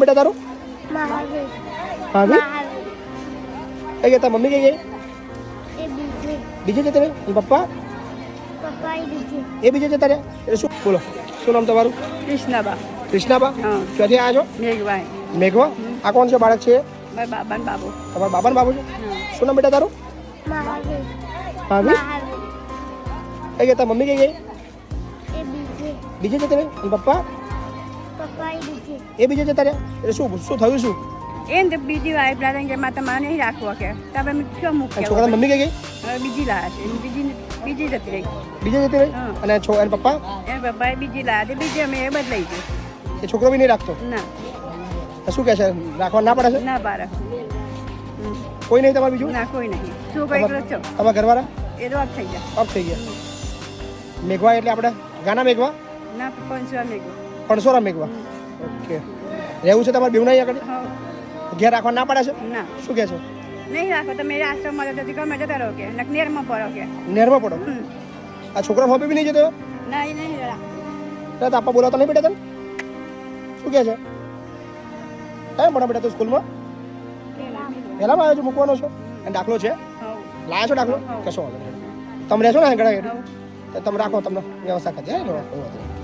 બેટા તારું મહાવીર ભાભી કઈ ગયા તાર મમ્મી કઈ ગઈ એ બીજે બીજે જતા રે પપ્પા પપ્પા એ બીજે એ બીજે જતા રહ્યા એટલે શું બોલો શું નામ તમારું કૃષ્ણબા કૃષ્ણાબા હા ક્યાંથી આવ્યા છો મેઘભાઈ મેઘવા આ કોણ છે બાળક છે મારા બાબા ને બાબુ તમારા બાબા ને બાબુ છે શું નામ બેટા તારું મહાવીર ભાભી મહાવીર કઈ ગયા તાર મમ્મી કઈ ગઈ એ બીજે બીજે જતા રે પપ્પા પપ્પા એ બીજે એ બીજે જતા રહ્યા એટલે શું શું થયું શું એ ને બીજી વાઈફ લાવે કે મારે તમારે નહીં રાખવો કે તમે શું અને મૂક્યા છોકરાની મમ્મી કઈ ગઈ હવે બીજી લાવે છે બીજી જતી રહી બીજે જતી રહી હા. અને એના પપ્પા એ પપ્પાએ બીજી લાવે તે બીજી અમે એ બદલાઈ ગઈ એ છોકરો બી નહીં રાખતો ના તો શું કહે છે રાખવા ના પડે છે ના પાડે કોઈ નહીં તમારે બીજું ના કોઈ નહીં શું કોઈ એકલો છો તમારા ઘરવાળા એ રોગ થઈ જાય ઓફ થઈ ગયા મેઘવા એટલે આપણે ગાના મેઘવા ના પંચવા મેગો પણસોરા મેઘવા ઓકે રહેવું છે તમારે બેવના અહીંયા આગળ હા ઘેર રાખવા ના પડે છે ના શું કહે છે નહીં રાખો તમે આશ્રમમાં જતી ગમે જતા રહો કે નેરમાં પડો કે નહેરમાં પડો આ છોકરા હોબી બી નહીં જતો ના એ નહીં રાખો તો આપા બોલાવતા નહીં બેટા તને શું કહે છે કઈ ભણા બેટા તો સ્કૂલમાં પહેલામાં આવ્યો છો મૂકવાનો છો અને દાખલો છે લાયા છો દાખલો કશો વાંધો નહીં તમે રહેશો ને આગળ તમે રાખો તમને વ્યવસ્થા કરી દે